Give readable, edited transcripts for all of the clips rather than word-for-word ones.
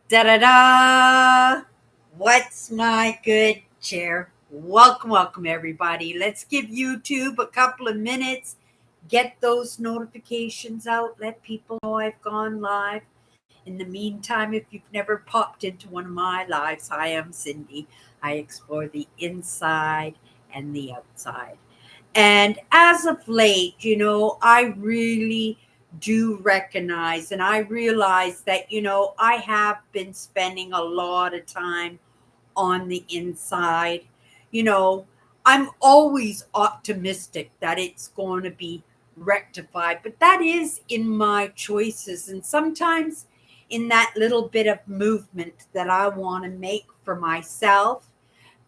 Da da da! What's my good chair? Welcome, everybody. Let's give YouTube a couple of minutes. Get those notifications out. Let people know I've gone live. In the meantime, if you've never popped into one of my lives, hi, I'm Cindy. I explore the inside and the outside. And as of late, I really do recognize and I realize that, I have been spending a lot of time on the inside. You know, I'm always optimistic that it's going to be rectified, but that is in my choices. And sometimes in that little bit of movement that I want to make for myself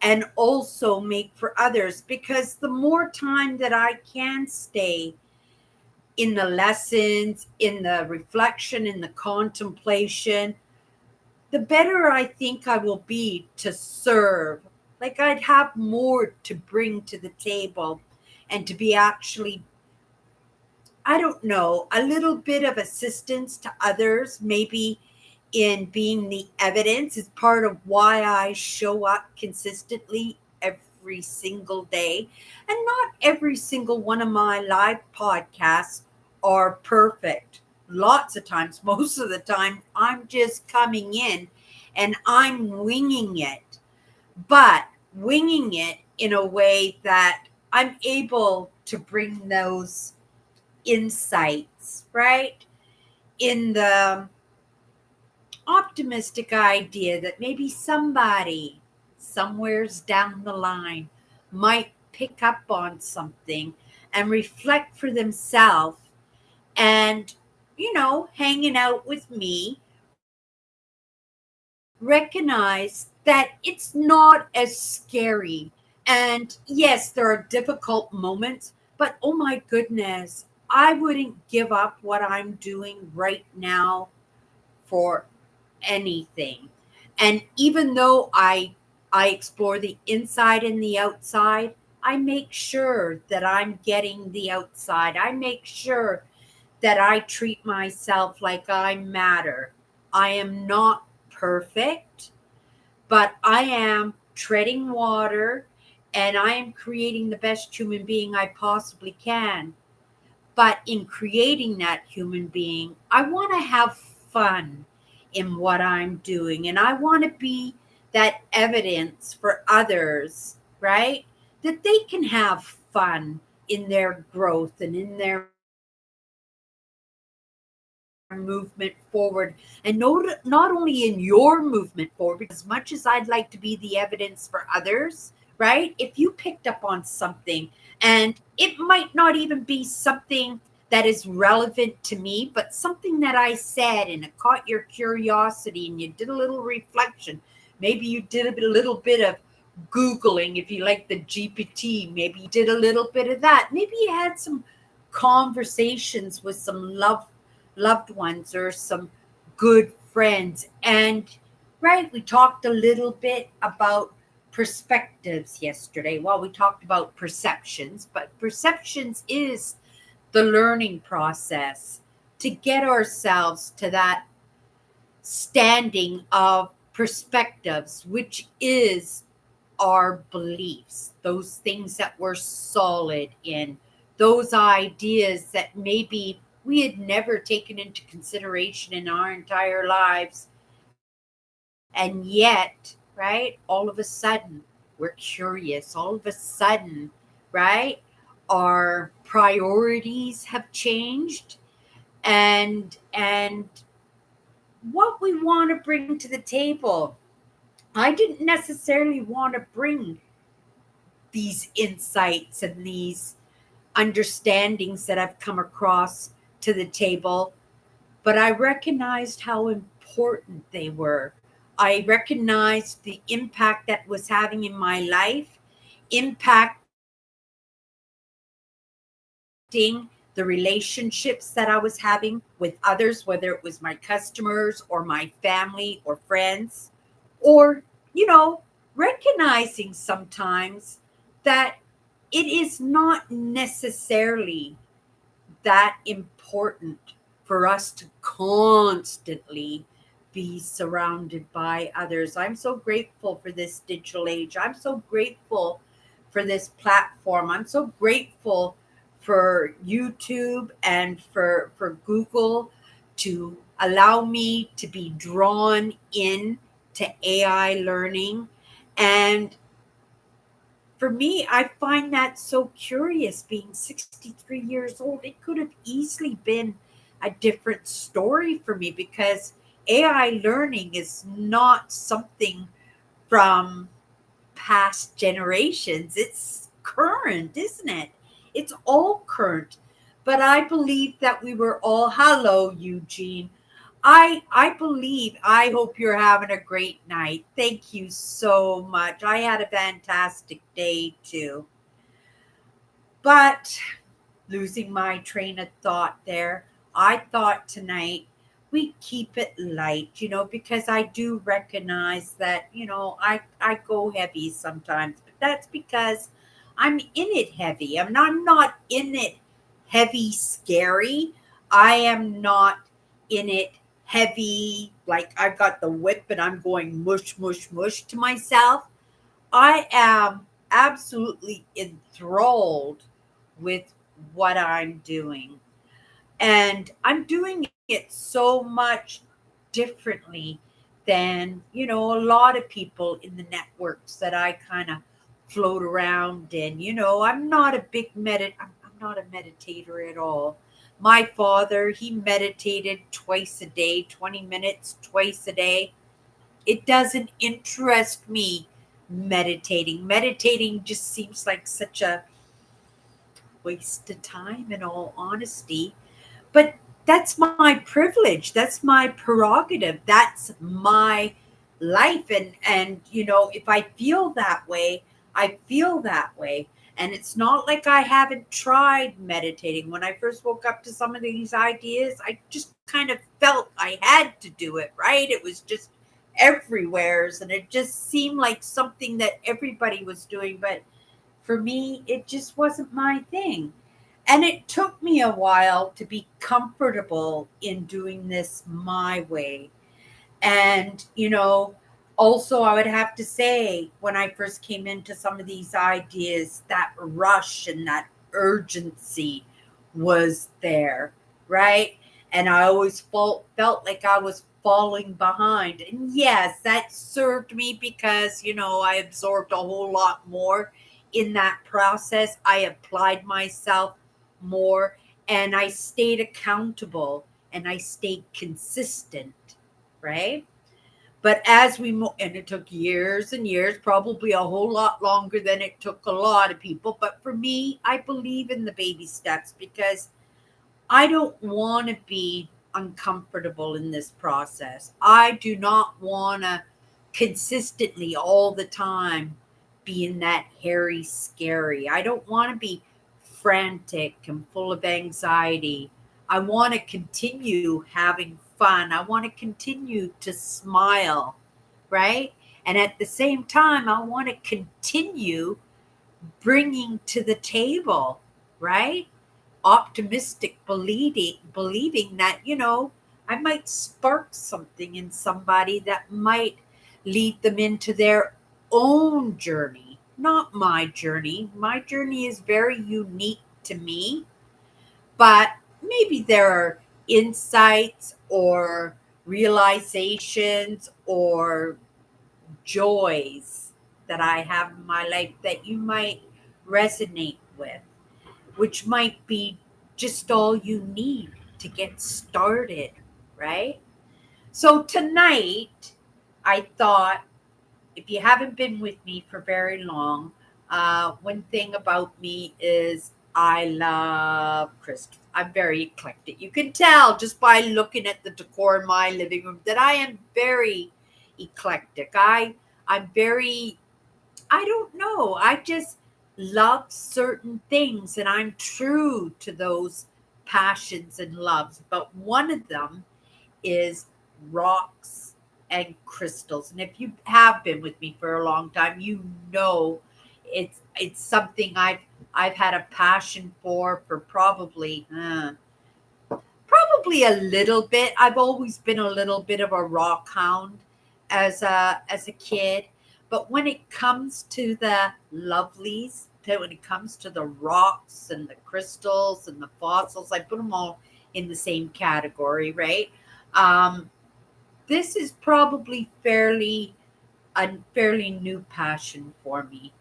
and also make for others, because the more time that I can stay in the lessons, in the reflection, in the contemplation, the better I think I will be to serve. Like I'd have more to bring to the table and to be actually, I don't know, a little bit of assistance to others, maybe in being the evidence is part of why I show up consistently every single day. And not every single one of my live podcasts are perfect. Lots of times, most of the time, I'm just coming in and I'm winging it, but winging it in a way that I'm able to bring those insights, right? In the optimistic idea that maybe somebody somewheres down the line might pick up on something and reflect for themselves and, hanging out with me, recognize that it's not as scary. And yes, there are difficult moments, but oh my goodness, I wouldn't give up what I'm doing right now for anything. And even though I explore the inside and the outside, I make sure that I'm getting the outside. I make sure that I treat myself like I matter. I am not perfect, but I am treading water and I am creating the best human being I possibly can. But in creating that human being, I want to have fun in what I'm doing. And I want to be that evidence for others, right? That they can have fun in their growth and in their movement forward. And not only in your movement forward, because as much as I'd like to be the evidence for others, right? If you picked up on something and it might not even be something that is relevant to me, but something that I said and it caught your curiosity and you did a little reflection. Maybe you did a little bit of Googling, if you like the GPT, maybe you did a little bit of that. Maybe you had some conversations with some loved ones or some good friends. And right, we talked a little bit about perspectives yesterday. Well, we talked about perceptions, but perceptions is the learning process to get ourselves to that standing of perspectives, which is our beliefs, those things that we're solid in, those ideas that maybe we had never taken into consideration in our entire lives. And yet, right, all of a sudden, we're curious. All of a sudden, right, our priorities have changed and what we want to bring to the table. I didn't necessarily want to bring these insights and these understandings that I've come across to the table, but I recognized how important they were. I recognized the impact that was having in my life, impacting the relationships that I was having with others, whether it was my customers or my family or friends, or, you know, recognizing sometimes that it is not necessarily that important for us to constantly be surrounded by others. I'm so grateful for this digital age. I'm so grateful for this platform. I'm so grateful for YouTube and for Google to allow me to be drawn in to AI learning. And for me, I find that so curious being 63 years old. It could have easily been a different story for me because AI learning is not something from past generations. It's current, isn't it? It's all current. But I believe that we were all, hello, Eugene. I believe, I hope you're having a great night. Thank you so much. I had a fantastic day too. But losing my train of thought there, I thought tonight we keep it light, because I do recognize that, I go heavy sometimes, but that's because I'm in it heavy. I'm not in it heavy scary. I am not in it heavy like I've got the whip and I'm going mush, mush, mush to myself. I am absolutely enthralled with what I'm doing. And I'm doing it so much differently than, a lot of people in the networks that I kind of float around in. I'm not a I'm not a meditator at all. My father, he meditated twice a day, 20 minutes twice a day. It doesn't interest me meditating. Meditating just seems like such a waste of time, in all honesty. But that's my privilege. That's my prerogative. That's my life. And if I feel that way, I feel that way. And it's not like I haven't tried meditating. When I first woke up to some of these ideas, I just kind of felt I had to do it, right? It was just everywhere's and it just seemed like something that everybody was doing. But for me, it just wasn't my thing. And it took me a while to be comfortable in doing this my way. And, also I would have to say, when I first came into some of these ideas, that rush and that urgency was there, right? And I always felt like I was falling behind. And yes, that served me because, I absorbed a whole lot more in that process. I applied myself more and I stayed accountable and I stayed consistent, right? But as we and it took years and years, probably a whole lot longer than it took a lot of people. But for me, I believe in the baby steps because I don't want to be uncomfortable in this process. I do not want to consistently all the time be in that hairy, scary. I don't want to be frantic and full of anxiety. I want to continue having fun. I want to continue to smile, right? And at the same time, I want to continue bringing to the table, right? Optimistic believing that I might spark something in somebody that might lead them into their own journey, not my journey. My journey is very unique to me, but maybe there are insights or realizations or joys that I have in my life that you might resonate with, which might be just all you need to get started, right? So tonight, I thought, if you haven't been with me for very long, one thing about me is I love crystals. I'm very eclectic. You can tell just by looking at the decor in my living room that I am very eclectic. I'm very, I don't know. I just love certain things and I'm true to those passions and loves. But one of them is rocks and crystals. And if you have been with me for a long time, you know it's something I've had a passion for probably Probably a little bit. I've always been a little bit of a rock hound as a kid. But when it comes to the lovelies, when it comes to the rocks and the crystals and the fossils, I put them all in the same category, right? Um, this is probably a fairly new passion for me.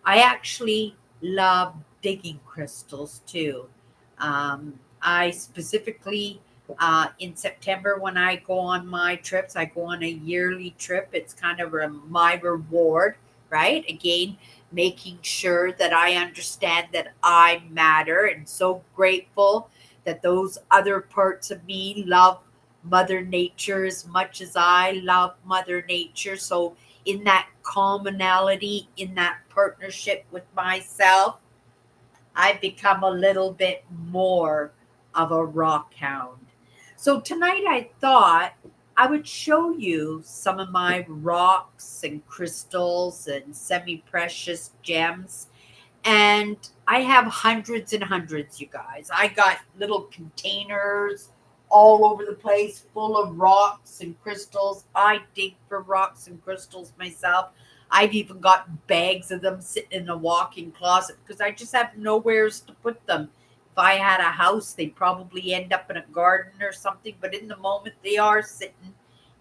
I actually love digging crystals too. I specifically, in September, when I go on my trips, I go on a yearly trip. It's kind of my reward, right? Again, making sure that I understand that I matter, and so grateful that those other parts of me love Mother Nature as much as I love Mother Nature. So, in that commonality, in that partnership with myself, I've become a little bit more of a rock hound. So tonight I thought I would show you some of my rocks and crystals and semi precious gems, and I have hundreds and hundreds, you guys. I got little containers all over the place full of rocks and crystals. I dig for rocks and crystals myself. I've even got bags of them sitting in a walk-in closet because I just have nowheres to put them. If I had a house, they'd probably end up in a garden or something, but in the moment they are sitting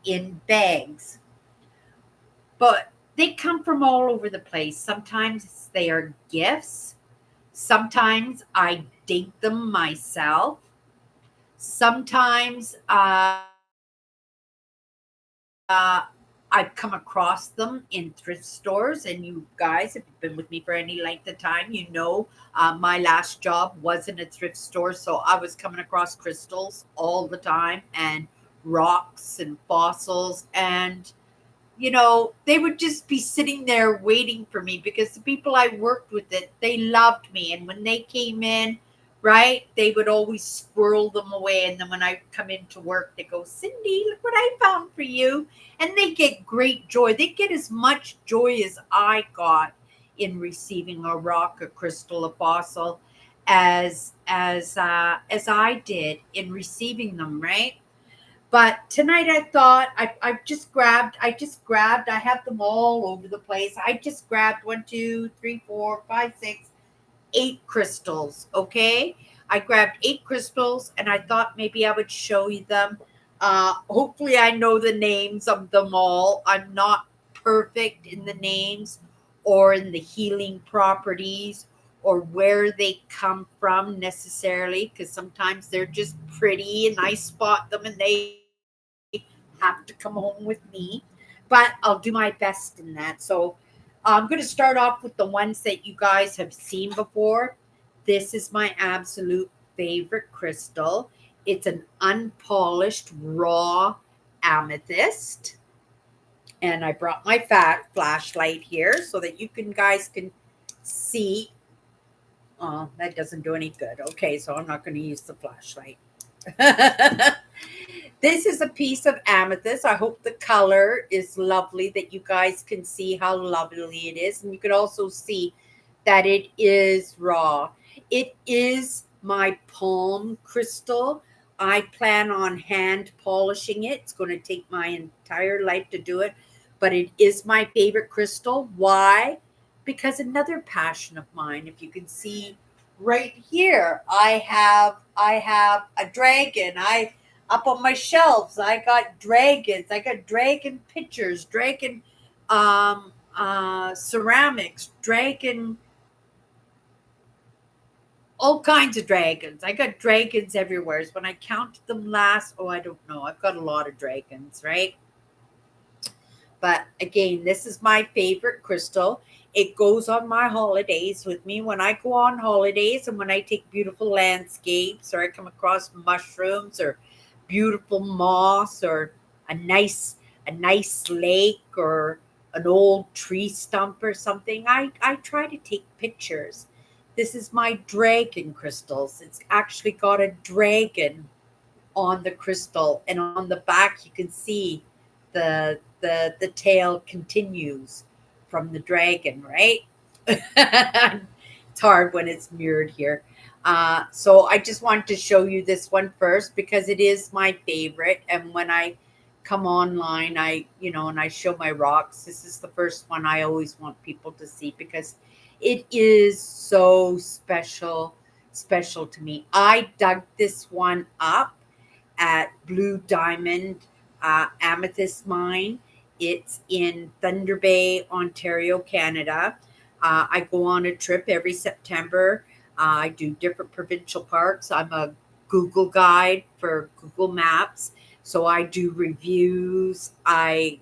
in bags. But they come from all over the place. Sometimes they are gifts. Sometimes I dig them myself. Sometimes I've come across them in thrift stores. And you guys, if you've been with me for any length of time, you know my last job was in a thrift store. So I was coming across crystals all the time and rocks and fossils. And they would just be sitting there waiting for me because the people I worked with they loved me. And when they came in, right, they would always squirrel them away. And then when I come into work, they go, Cindy, look what I found for you. And they get great joy. They get as much joy as I got in receiving a rock, a crystal, a fossil, as I did in receiving them, right? But tonight I thought I have them all over the place. I just grabbed one, two, three, four, five, six, eight crystals. Okay. I grabbed eight crystals and I thought maybe I would show you them. Hopefully I know the names of them all. I'm not perfect in the names or in the healing properties or where they come from necessarily, because sometimes they're just pretty and I spot them and they have to come home with me. But I'll do my best in that. So I'm going to start off with the ones that you guys have seen before. This is my absolute favorite crystal. It's an unpolished raw amethyst. And I brought my fat flashlight here so that guys can see. Oh, that doesn't do any good. Okay, so I'm not going to use the flashlight. This is a piece of amethyst. I hope the color is lovely, that you guys can see how lovely it is. And you can also see that it is raw. It is my palm crystal. I plan on hand polishing it. It's going to take my entire life to do it, but it is my favorite crystal. Why? Because another passion of mine, if you can see right here, I have a dragon. I Up on my shelves, I got dragons. I got dragon pictures, dragon ceramics, dragon, all kinds of dragons. I got dragons everywhere. When I counted them last, oh, I don't know. I've got a lot of dragons, right? But again, this is my favorite crystal. It goes on my holidays with me. When I go on holidays and when I take beautiful landscapes or I come across mushrooms or beautiful moss or a nice lake or an old tree stump or something, I try to take pictures. This is my dragon crystals. It's actually got a dragon on the crystal, and on the back you can see the tail continues from the dragon, right? It's hard when it's mirrored here. So I just wanted to show you this one first because it is my favorite. And when I come online, and I show my rocks, this is the first one I always want people to see because it is so special to me. I dug this one up at Blue Diamond Amethyst Mine. It's in Thunder Bay, Ontario, Canada. I go on a trip every September. I do different provincial parks. I'm a Google guide for Google Maps, so I do reviews. I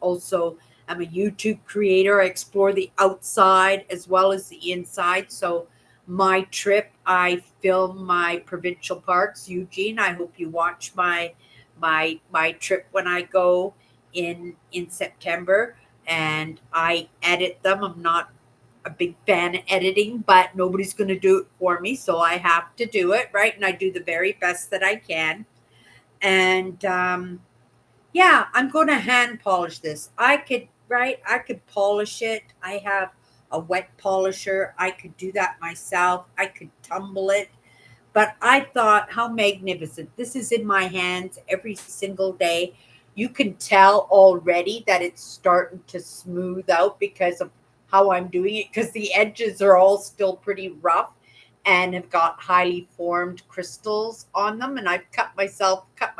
also am a YouTube creator. I explore the outside as well as the inside. So my trip, I film my provincial parks. Eugene, I hope you watch my trip when I go in September, and I edit them. I'm not a big fan of editing, but nobody's going to do it for me, so I have to do it, right? And I do the very best that I can. And yeah, I'm going to hand polish this. I could, right? I could polish it. I have a wet polisher. I could do that myself. I could tumble it. But I thought, how magnificent. This is in my hands every single day. You can tell already that it's starting to smooth out because of how I'm doing it, because the edges are all still pretty rough and have got highly formed crystals on them. And I've cut my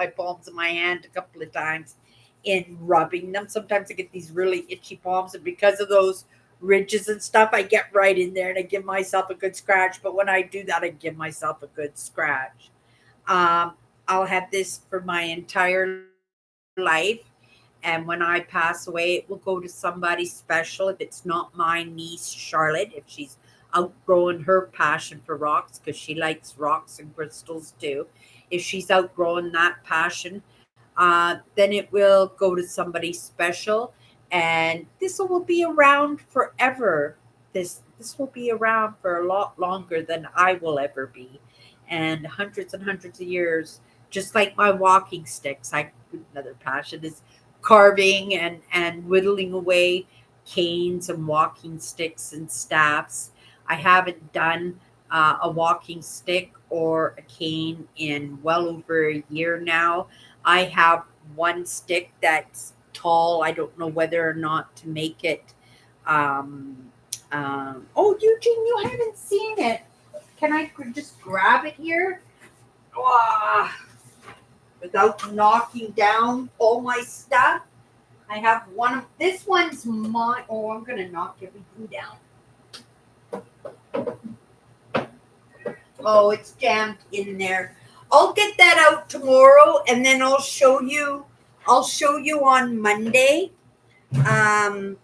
palms of my hand a couple of times in rubbing them. Sometimes I get these really itchy palms, and because of those ridges and stuff, I get right in there and I give myself a good scratch. But when I do that, I give myself a good scratch. I'll have this for my entire life. And when I pass away, it will go to somebody special. If it's not my niece, Charlotte, if she's outgrown her passion for rocks, because she likes rocks and crystals too. If she's outgrown that passion, then it will go to somebody special. And this will be around forever. This will be around for a lot longer than I will ever be, and hundreds of years. Just like my walking sticks, another passion is carving and whittling away canes and walking sticks and staffs. I haven't done a walking stick or a cane in well over a year now. I have one stick that's tall. I don't know whether or not to make it. Oh, Eugene, you haven't seen it. Can I just grab it here? Ah, without knocking down all my stuff. I have one of this one's mine. Oh, I'm gonna knock everything down. Oh, it's jammed in there. I'll get that out tomorrow, and then I'll show you. I'll show you on Monday. Um,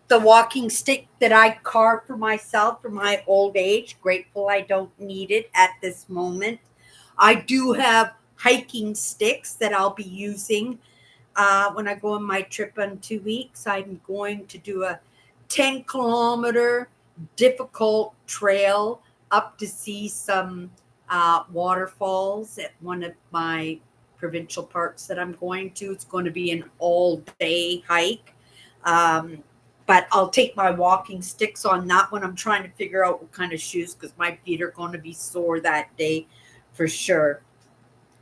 the walking stick that I carved for myself for my old age. Grateful I don't need it at this moment. I do have hiking sticks that I'll be using when I go on my trip in 2 weeks. I'm going to do a 10-kilometer difficult trail up to see some waterfalls at one of my provincial parks that I'm going to. It's going to be an all-day hike. But I'll take my walking sticks on that one. I'm trying to figure out what kind of shoes because my feet are going to be sore that day for sure.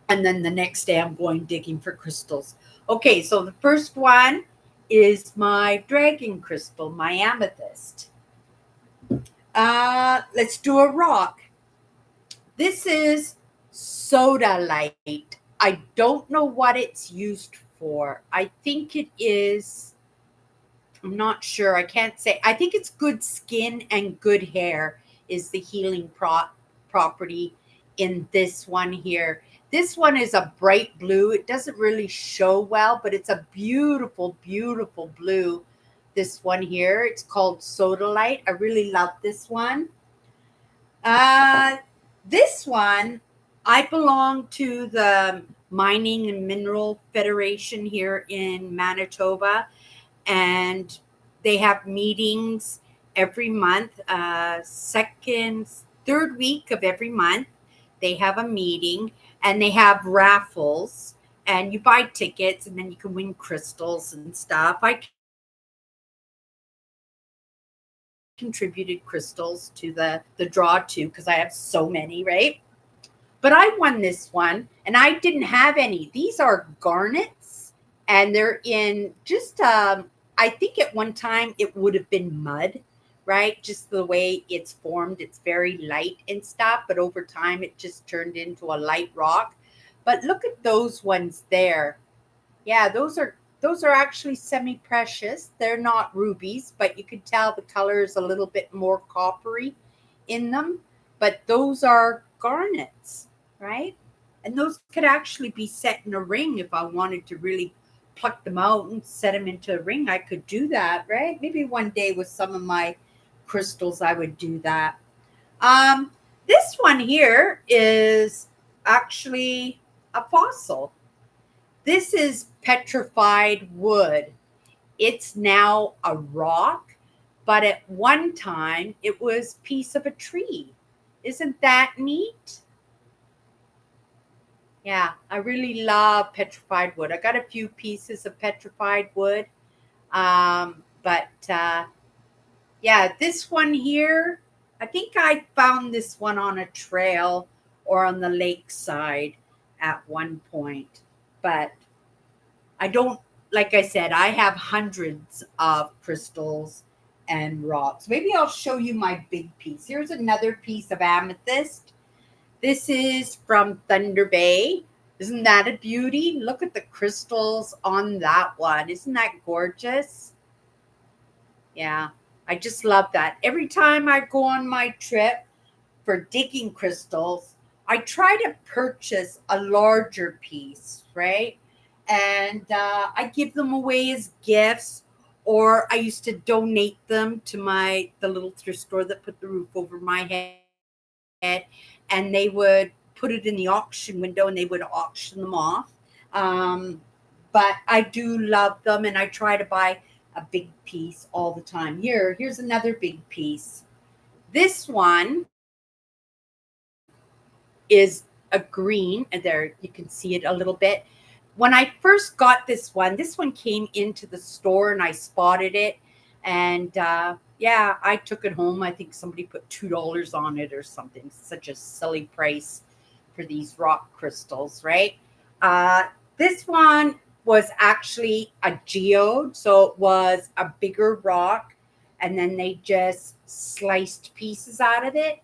And then the next day I'm going digging for crystals. Okay, so the first one is my dragon crystal, my amethyst. Let's do a rock. This is sodalite. I don't know what it's used for. I think it is, I'm not sure. I can't say. I think it's good skin and good hair is the healing property in this one here. This one is a bright blue. It doesn't really show well, but it's a beautiful, beautiful blue. This one here, it's called sodalite. I really love this one. Uh, this one, I belong to the Mining and Mineral Federation here in Manitoba, and they have meetings every month, third week of every month. They have a meeting and they have raffles, and you buy tickets and then you can win crystals and stuff. I contributed crystals to the draw too, because I have so many, right? But I won this one, and I didn't have any. These are garnets, and they're in just I think at one time it would have been mud, right? Just the way it's formed, it's very light and stuff, but over time it just turned into a light rock. But look at those ones there. Yeah, those are actually semi-precious. They're not rubies, but you can tell the color is a little bit more coppery in them. But those are garnets, right? And those could actually be set in a ring if I wanted to really pluck them out and set them into a ring. I could do that, right? Maybe one day with some of my crystals, I would do that. Um, this one here is actually a fossil. This is petrified wood. It's now a rock, but at one time it was a piece of a tree. Isn't that neat? Yeah, I really love petrified wood. I got a few pieces of petrified wood. But yeah, this one here, I think I found this one on a trail or on the lakeside at one point. But I don't, like I said, I have hundreds of crystals and rocks. Maybe I'll show you my big piece. Here's another piece of amethyst. This is from Thunder Bay. Isn't that a beauty? Look at the crystals on that one. Isn't that gorgeous? Yeah, I just love that. Every time I go on my trip for digging crystals, I try to purchase a larger piece, right? And I give them away as gifts, or I used to donate them to the little thrift store that put the roof over my head, and they would put it in the auction window and they would auction them off. Um, but I do love them, and I try to buy a big piece all the time. Here's another big piece. This one is a green, and there you can see it a little bit. When I first got this one came into the store and I spotted it, and yeah, I took it home. I think somebody put $2 on it or something. Such a silly price for these rock crystals, right? Uh, this one was actually a geode, so it was a bigger rock, and then they just sliced pieces out of it.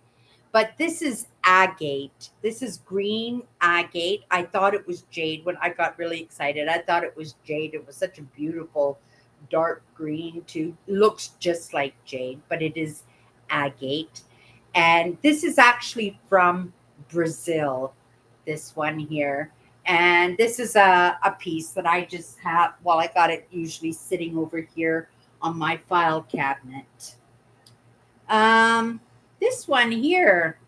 But this is agate. This is green agate. I thought it was jade when I got really excited. I thought it was jade. It was such a beautiful dark green too. Looks just like jade, but it is agate. And this is actually from Brazil, this one here. And this is a piece that I just have, well, I got it usually sitting over here on my file cabinet. Um, this one here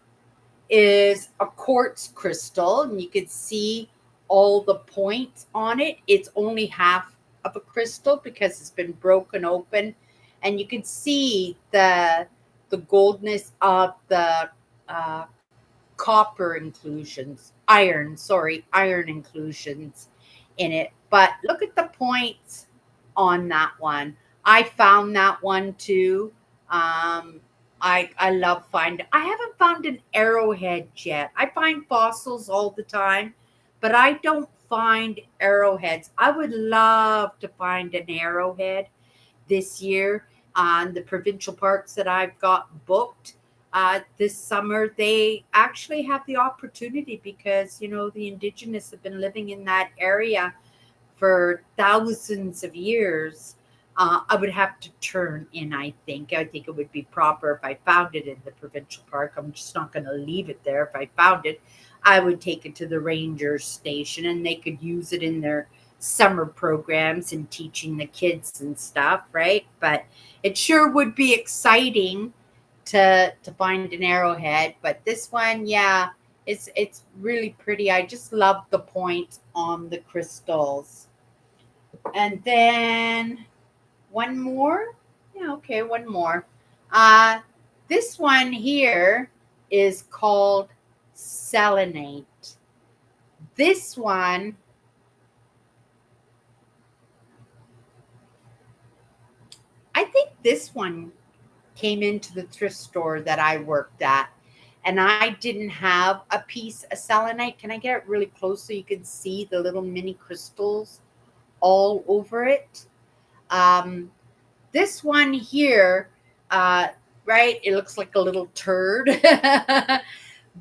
is a quartz crystal, and you can see all the points on it. It's only half of a crystal because it's been broken open, and you can see the goldness of the uh, copper inclusions, iron inclusions in it. But look at the points on that one. I found that one too. Um, I love find. I haven't found an arrowhead yet. I find fossils all the time, but I don't find arrowheads. I would love to find an arrowhead this year on the provincial parks that I've got booked this summer. They actually have the opportunity because, the indigenous have been living in that area for thousands of years. I would have to turn in, I think. I think it would be proper if I found it in the provincial park. I'm just not going to leave it there. If I found it, I would take it to the ranger station and they could use it in their summer programs and teaching the kids and stuff, right? But it sure would be exciting to find an arrowhead. But this one, yeah, it's really pretty. I just love the point on the crystals. And then one more. Yeah, okay, one more. Uh, this one here is called selenite. This one, I think this one came into the thrift store that I worked at, and I didn't have a piece of selenite. Can I get it really close so you can see the little mini crystals all over it? Um, this one here, uh, right? It looks like a little turd,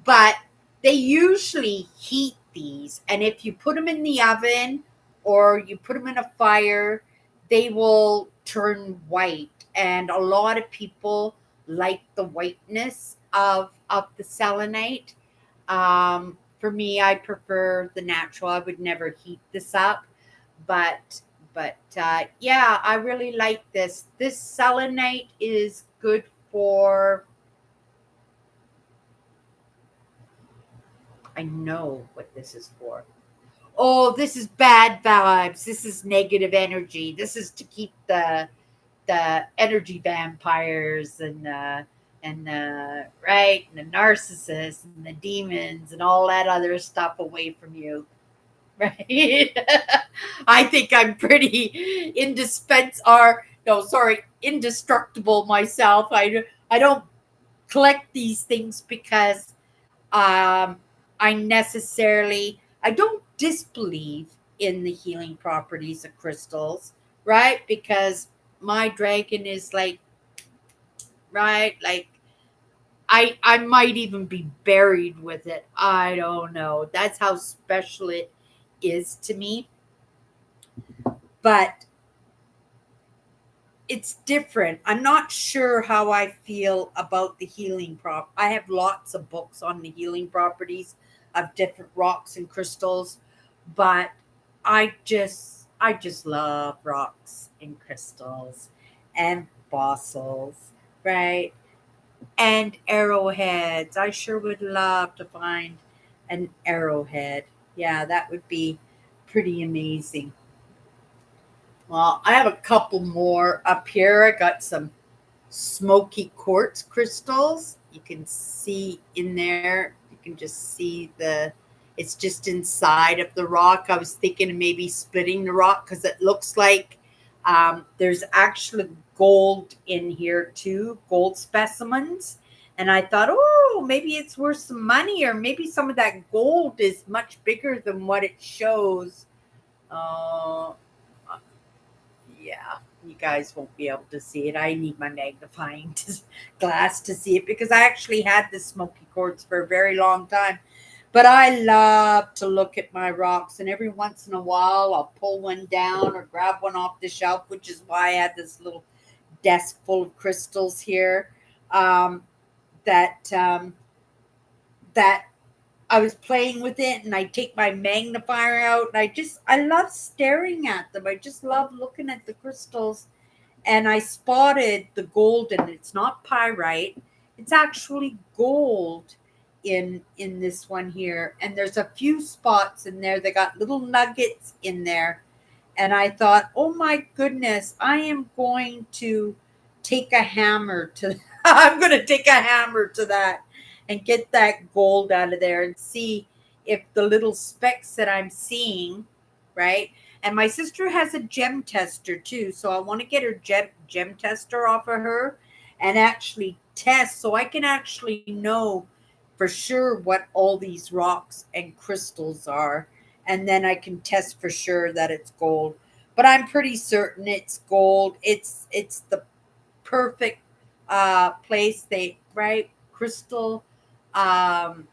but they usually heat these, and if you put them in the oven or you put them in a fire, they will turn white. And a lot of people like the whiteness of the selenite. For me, I prefer the natural. I would never heat this up, but yeah, I really like this. This selenite is good for. I know what this is for. Oh, this is bad vibes. This is negative energy. This is to keep the energy vampires and right and the narcissists and the demons and all that other stuff away from you. Right? I think I'm pretty indestructible myself. I don't collect these things because um, I don't disbelieve in the healing properties of crystals, right? Because my dragon is like, right, like I might even be buried with it. I don't know. That's how special it is to me. But it's different. I'm not sure how I feel about the healing I have lots of books on the healing properties of different rocks and crystals, but I just love rocks and crystals and fossils, right? And arrowheads. I sure would love to find an arrowhead. Yeah, that would be pretty amazing. Well, I have a couple more up here. I got some smoky quartz crystals. You can see in there, you can just see it's just inside of the rock. I was thinking of maybe splitting the rock because it looks like there's actually gold in here too, gold specimens. And I thought, oh, maybe it's worth some money, or maybe some of that gold is much bigger than what it shows. Uh, yeah, you guys won't be able to see it. I need my magnifying glass to see it because I actually had this smoky quartz for a very long time. But I love to look at my rocks, and every once in a while I'll pull one down or grab one off the shelf, which is why I had this little desk full of crystals here. Um, that that I was playing with it, and I take my magnifier out, and I love staring at them. I just love looking at the crystals, and I spotted the gold, and it's not pyrite. It's actually gold in this one here, and there's a few spots in there. They got little nuggets in there, and I thought, oh my goodness, I am going to take a hammer to. I'm going to take a hammer to that and get that gold out of there and see if the little specks that I'm seeing, right? And my sister has a gem tester too, so I want to get her gem tester off of her and actually test so I can actually know for sure what all these rocks and crystals are, and then I can test for sure that it's gold. But I'm pretty certain it's gold. It's the perfect place. They right crystal um,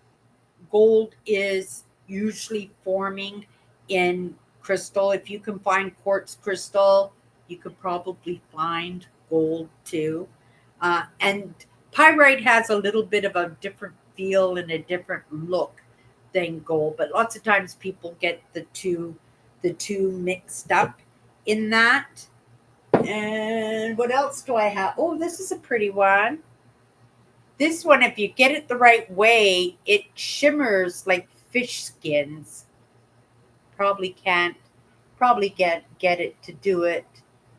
gold is usually forming in crystal. If you can find quartz crystal, you could probably find gold too. And pyrite has a little bit of a different feel and a different look than gold, but lots of times people get the two mixed up in that. And what else do I have? Oh, this is a pretty one. This one, if you get it the right way, it shimmers like fish skins. Probably can't probably get it to do it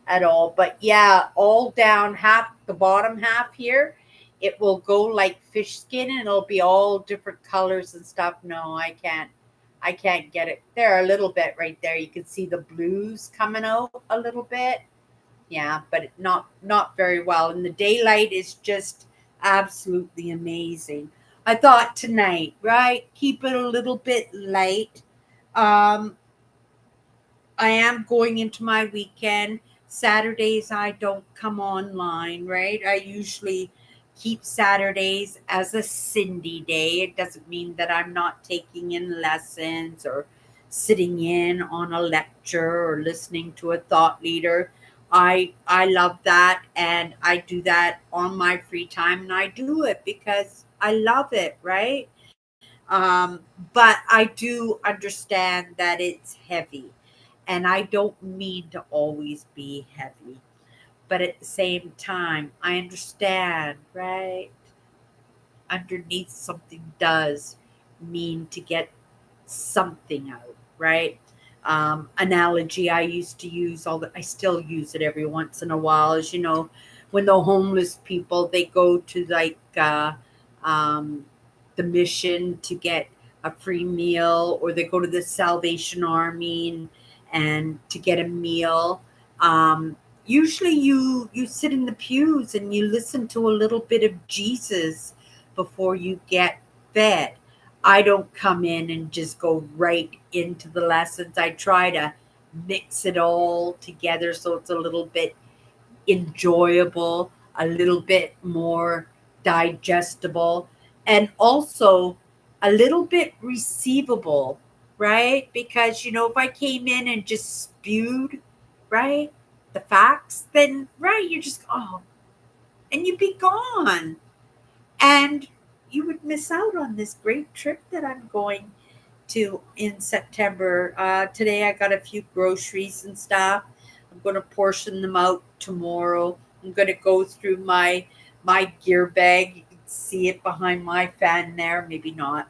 at all. But yeah, all down half the bottom half here, it will go like fish skin and it'll be all different colors and stuff. No, I can't get it. There a little bit right there. You can see the blues coming out a little bit. Yeah, but not very well. And the daylight is just absolutely amazing. I thought tonight, right? Keep it a little bit light. Um, I am going into my weekend. Saturdays, I don't come online, right? I usually keep Saturdays as a Cindy day. It doesn't mean that I'm not taking in lessons or sitting in on a lecture or listening to a thought leader. I love that, and I do that on my free time, and I do it because I love it, right? But I do understand that it's heavy, and I don't mean to always be heavy. But at the same time, I understand, right? Underneath something does mean to get something out, right? Analogy I used to use I still use it every once in a while is, when the homeless people, they go to like um, the mission to get a free meal, or they go to the Salvation Army and to get a meal. Usually you sit in the pews and you listen to a little bit of Jesus before you get fed. I don't come in and just go right into the lessons. I try to mix it all together so it's a little bit enjoyable, a little bit more digestible, and also a little bit receivable, right? Because, if I came in and just spewed, right, the facts, then, right, you're just, oh, and you'd be gone. And you would miss out on this great trip that I'm going to in September. Today I got a few groceries and stuff. I'm going to portion them out tomorrow. I'm going to go through my gear bag. You can see it behind my fan there. Maybe not.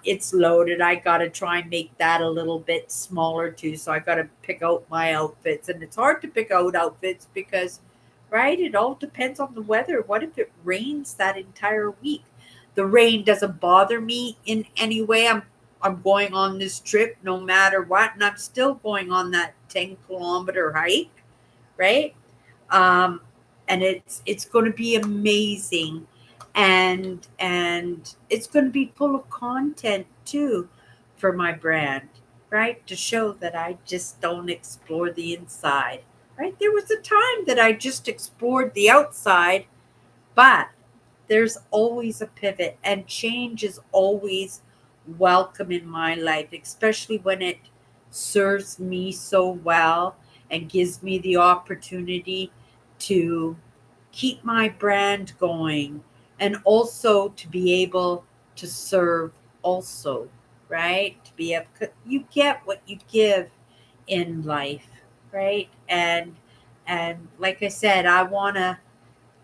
It's loaded. I got to try and make that a little bit smaller too. So I got to pick out my outfits, and it's hard to pick out outfits because, right, it all depends on the weather. What if it rains that entire week? The rain doesn't bother me in any way. I'm going on this trip no matter what, and I'm still going on that 10-kilometer hike, right? Um, and it's going to be amazing, and it's going to be full of content too for my brand, right? To show that I just don't explore the inside, right? There was a time that I just explored the outside, but there's always a pivot, and change is always welcome in my life, especially when it serves me so well and gives me the opportunity to keep my brand going, and also to be able to serve also, right? To be able, you get what you give in life, right? And like I said, I want to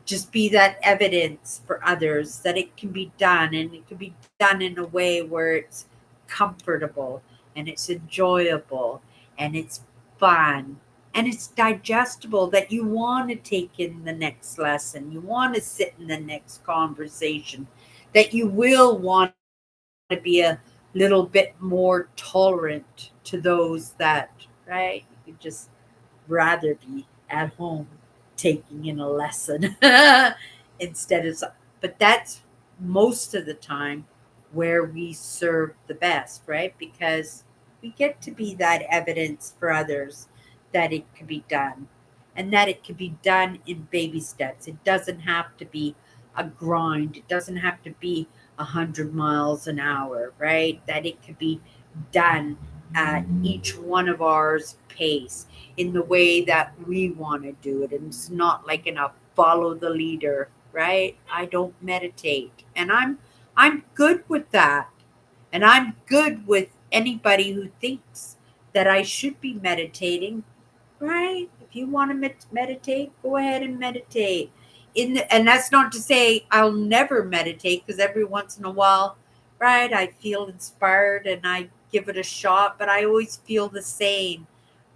just be that evidence for others that it can be done, and it can be done in a way where it's comfortable and it's enjoyable and it's fun and it's digestible, that you want to take in the next lesson, you want to sit in the next conversation, that you will want to be a little bit more tolerant to those that, right, you could just rather be at home taking in a lesson instead of, but that's most of the time where we serve the best, right? Because we get to be that evidence for others that it can be done, and that it can be done in baby steps. It doesn't have to be a grind, it doesn't have to be 100 miles an hour, right? That it could be done at each one of ours pace in the way that we want to do it. And it's not like in a follow the leader, right? I don't meditate. And I'm good with that. And I'm good with anybody who thinks that I should be meditating, right? If you want to meditate, go ahead and meditate. And that's not to say I'll never meditate, because every once in a while, right, I feel inspired and I give it a shot, but I always feel the same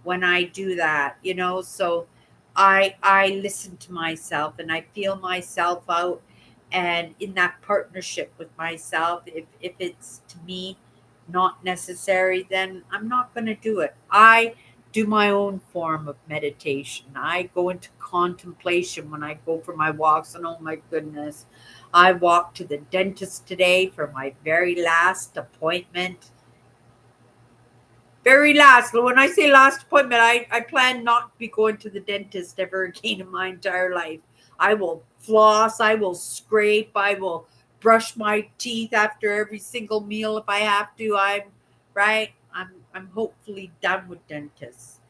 when I do that, So I listen to myself and I feel myself out, and in that partnership with myself, if it's to me not necessary, then I'm not going to do it. I do my own form of meditation. I go into contemplation when I go for my walks, and oh my goodness, I walked to the dentist today for my very last appointment. Very last. When I say last appointment, I plan not to be going to the dentist ever again in my entire life. I will floss, I will scrape, I will brush my teeth after every single meal if I have to. I'm hopefully done with dentists.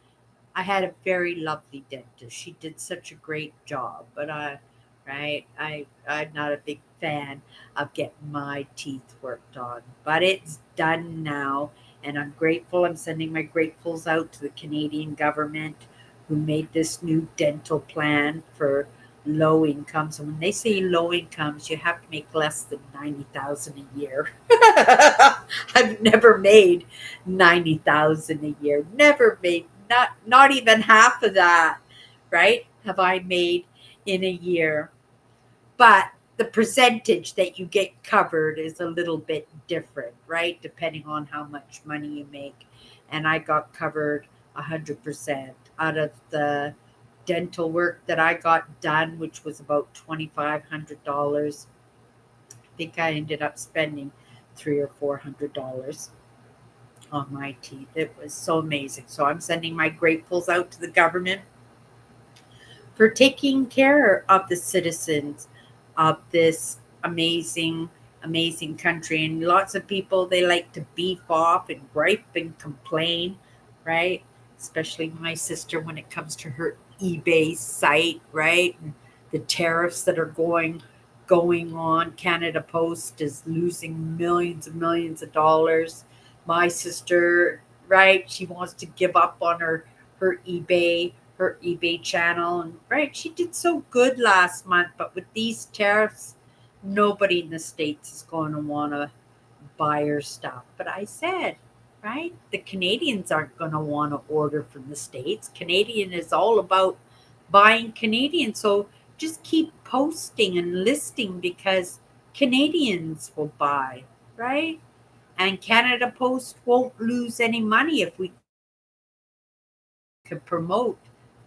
I had a very lovely dentist. She did such a great job, but I'm not a big fan of getting my teeth worked on. But it's done now, and I'm grateful. I'm sending my gratefuls out to the Canadian government who made this new dental plan for low incomes. And when they say low incomes, you have to make less than 90,000 a year. I've never made 90,000 a year. Never made not even half of that, right? Have I made in a year. But the percentage that you get covered is a little bit different, right? Depending on how much money you make. And I got covered 100% out of the dental work that I got done, which was about $2,500. I think I ended up spending $300 or $400 on my teeth. It was so amazing. So I'm sending my gratefuls out to the government for taking care of the citizens of this amazing, amazing country. And lots of people, they like to beef off and gripe and complain, right? Especially my sister when it comes to her eBay site, right? And the tariffs that are going on. Canada Post is losing millions and millions of dollars. My sister, right? She wants to give up on her eBay channel, and right, she did so good last month, but with these tariffs, nobody in the States is going to want to buy her stuff. But I said, right, the Canadians aren't going to want to order from the States. Canadian is all about buying Canadian. So just keep posting and listing because Canadians will buy, right? And Canada Post won't lose any money if we could promote,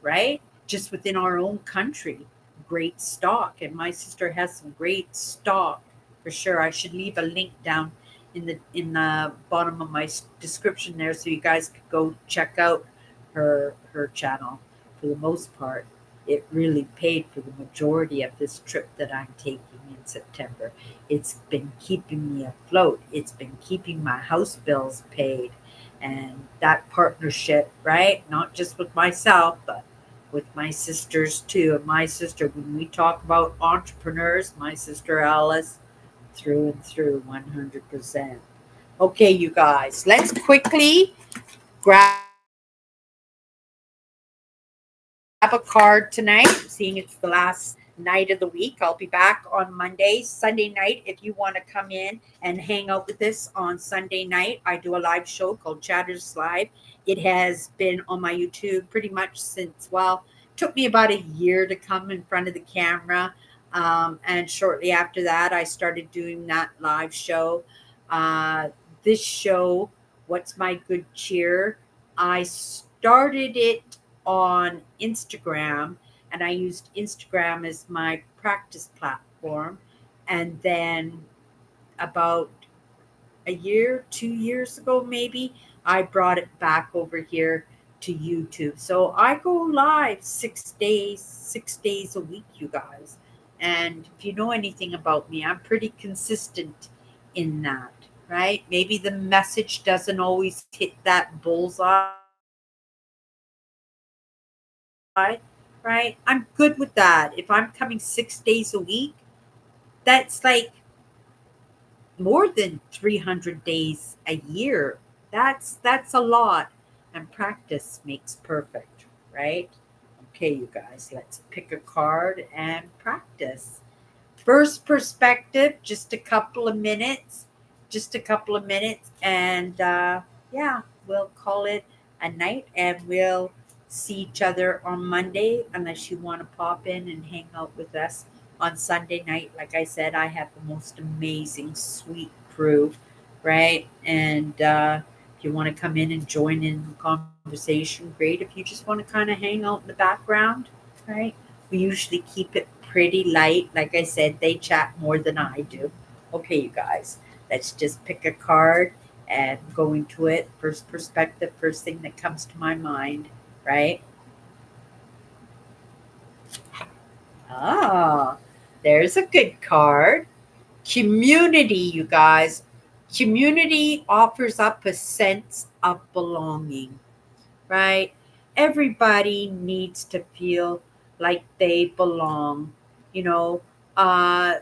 right? Just within our own country, great stock. And my sister has some great stock for sure. I should leave a link down in the bottom of my description there so you guys could go check out her channel. For the most part, it really paid for the majority of this trip that I'm taking in September. It's been keeping me afloat. It's been keeping my house bills paid. And that partnership, right? Not just with myself, but with my sisters too. And my sister, when we talk about entrepreneurs, my sister Alice, through and through, 100%. Okay, you guys, let's quickly grab a card tonight, seeing it's the last night of the week. I'll be back on Monday, Sunday night if you want to come in and hang out with us on Sunday night. I do a live show called Chatters Live. It has been on my YouTube pretty much since, well, took me about a year to come in front of the camera. And shortly after that, I started doing that live show. This show, What's My Good Cheer? I started it on Instagram, and I used Instagram as my practice platform. And then about a year, 2 years ago, maybe, I brought it back over here to YouTube. So I go live 6 days a week, you guys. And if you know anything about me, I'm pretty consistent in that, right? Maybe the message doesn't always hit that bullseye, right? I'm good with that. If I'm coming 6 days a week, that's like more than 300 days a year. That's a lot. And practice makes perfect, right? Okay, you guys, let's pick a card and practice. First perspective, just a couple of minutes, and yeah, we'll call it a night, and we'll see each other on Monday, unless you want to pop in and hang out with us on Sunday night. Like I said, I have the most amazing, sweet crew, right? And if you want to come in and join in the conversation, conversation, great. If you just want to kind of hang out in the background, right? We usually keep it pretty light. Like I said, they chat more than I do. Okay, you guys, let's just pick a card and go into it. First perspective, first thing that comes to my mind, right? Ah, there's a good card. Community, you guys. Community offers up a sense of belonging, right? Everybody needs to feel like they belong. You know, uh,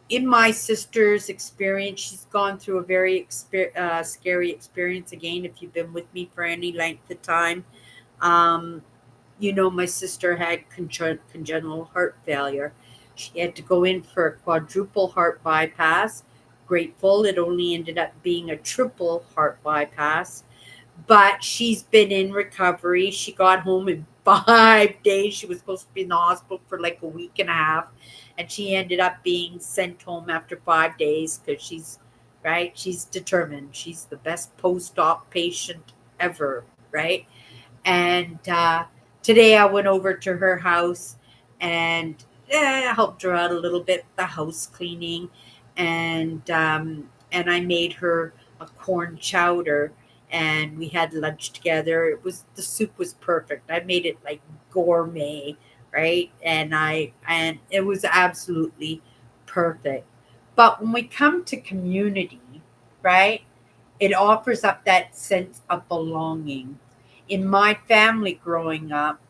in my sister's experience, she's gone through a very scary experience. Again, if you've been with me for any length of time, um, my sister had congenital heart failure. She had to go in for a quadruple heart bypass. Grateful it only ended up being a triple heart bypass, but she's been in recovery. She got home in 5 days. She was supposed to be in the hospital for like a week and a half, and she ended up being sent home after 5 days because she's determined. She's the best post-op patient ever, right? And today I went over to her house and helped her out a little bit, the house cleaning, and I made her a corn chowder, and we had lunch together. The soup was perfect. I made it like gourmet, right? And it was absolutely perfect. But when we come to community, right, it offers up that sense of belonging. In my family growing up,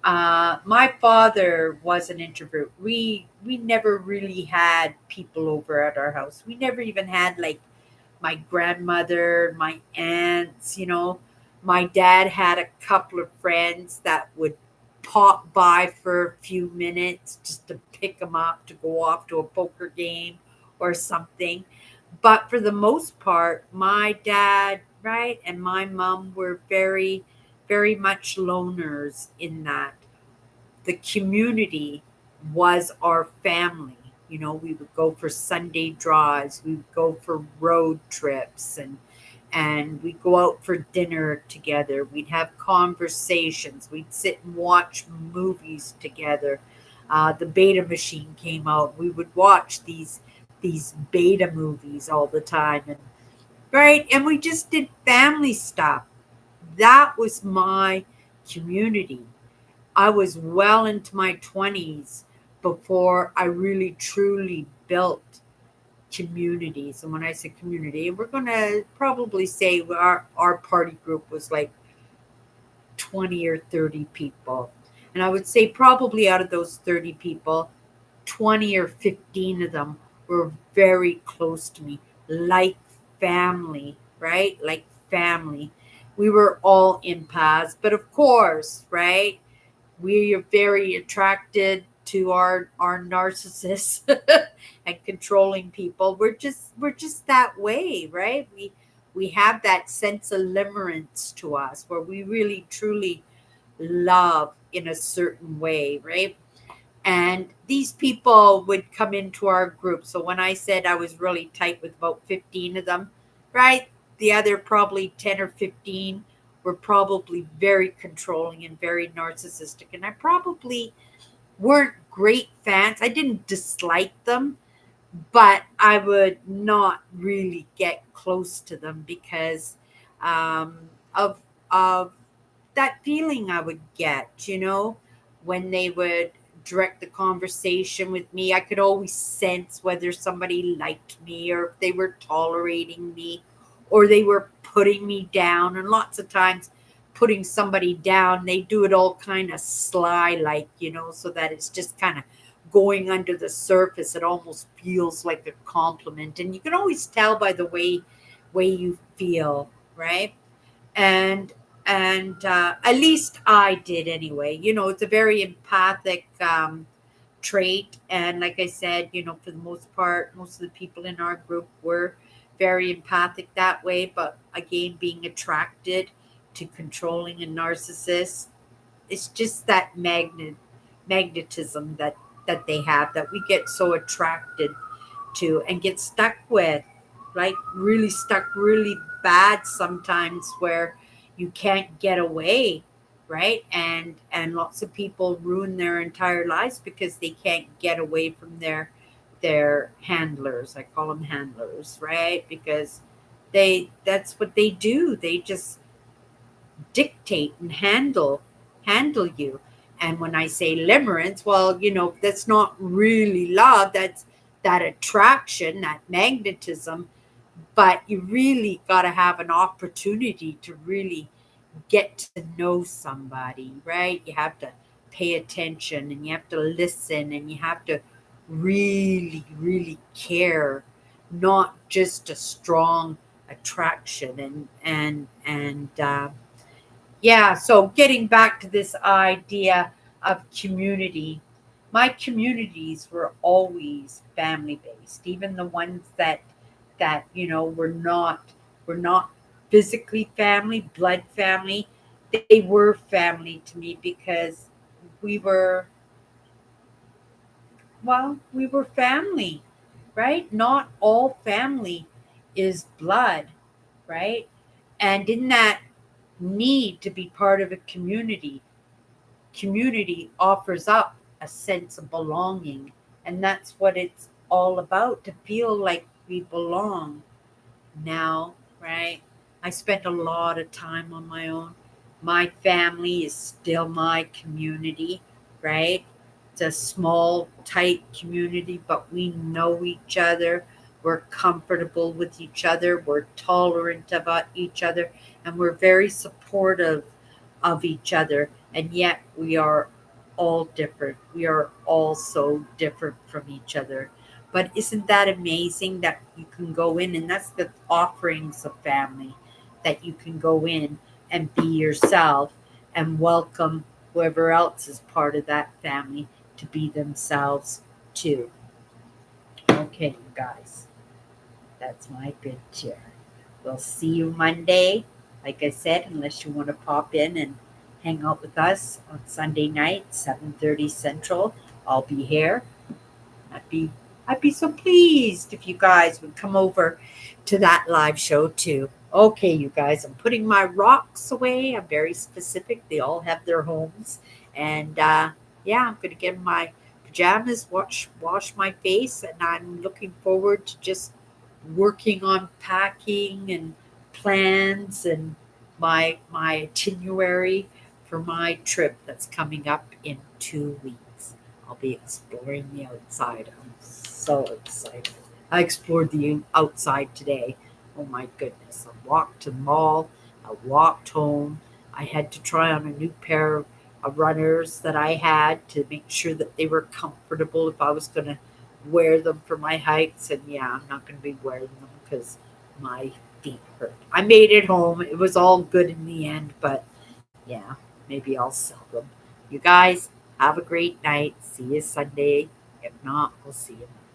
my father was an introvert. We never really had people over at our house. We never even had like my grandmother, my aunts. My dad had a couple of friends that would pop by for a few minutes just to pick them up to go off to a poker game or something. But for the most part, my dad, right, and my mom were very, very much loners in that. The community was our family. We would go for Sunday drives, we would go for road trips, and we'd go out for dinner together. We'd have conversations. We'd sit and watch movies together. The Beta machine came out. We would watch these Beta movies all the time, and right, and we just did family stuff. That was my community. I was well into my 20s before I really truly built communities. And when I say community, we're going to probably say our party group was like 20 or 30 people. And I would say probably out of those 30 people, 20 or 15 of them were very close to me, like family, right? Like family. We were all empaths, but of course, right? We are very attracted to our narcissists and controlling people. We're just that way, right? We have that sense of limerence to us where we really truly love in a certain way, right? And these people would come into our group. So when I said I was really tight with about 15 of them, right? The other probably 10 or 15 were probably very controlling and very narcissistic. And I probably weren't great fans. I didn't dislike them, but I would not really get close to them because of that feeling I would get, when they would direct the conversation with me. I could always sense whether somebody liked me or if they were tolerating me or they were putting me down. And lots of times, putting somebody down, they do it all kind of sly, like, so that it's just kind of going under the surface. It almost feels like a compliment. And you can always tell by the way you feel, right? and at least I did anyway. It's a very empathic trait, and like I said, for the most part, most of the people in our group were very empathic that way. But again, being attracted to controlling and narcissists, it's just that magnetism that they have that we get so attracted to and get stuck with, like really stuck really bad sometimes, where you can't get away, right? And lots of people ruin their entire lives because they can't get away from their handlers. I call them handlers, right? Because that's what they do. They just dictate and handle you. And when I say limerence, well, that's not really love. That's that attraction, that magnetism. But you really got to have an opportunity to really get to know somebody, right? You have to pay attention and you have to listen and you have to really, really care, not just a strong attraction. Yeah, so getting back to this idea of community, my communities were always family based, even the ones that were not physically family, blood family. They were family to me because we were we were family, right? Not all family is blood, right? And in that need to be part of a community offers up a sense of belonging. And that's what it's all about, to feel like we belong now, right? I spent a lot of time on my own. My family is still my community, right? It's a small, tight community, but we know each other. We're comfortable with each other. We're tolerant about each other, and we're very supportive of each other. And yet, we are all different. We are all so different from each other. But isn't that amazing that you can go in, and that's the offerings of family, that you can go in and be yourself and welcome whoever else is part of that family to be themselves too. Okay, you guys, that's my good cheer. We'll see you Monday. Like I said, unless you want to pop in and hang out with us on Sunday night, 7:30 Central, I'll be here. I'd be I'd be so pleased if you guys would come over to that live show too. Okay, you guys, I'm putting my rocks away. I'm very specific. They all have their homes, and yeah, I'm gonna get in my pajamas, wash my face, and I'm looking forward to just working on packing and plans and my itinerary for my trip that's coming up in 2 weeks. I'll be exploring the outside. I'm so excited. I explored the outside today. Oh my goodness. I walked to the mall. I walked home. I had to try on a new pair of runners that I had to make sure that they were comfortable if I was going to wear them for my hikes. And yeah, I'm not going to be wearing them because my feet hurt. I made it home. It was all good in the end, but yeah, maybe I'll sell them. You guys, have a great night. See you Sunday. If not, we'll see you Monday.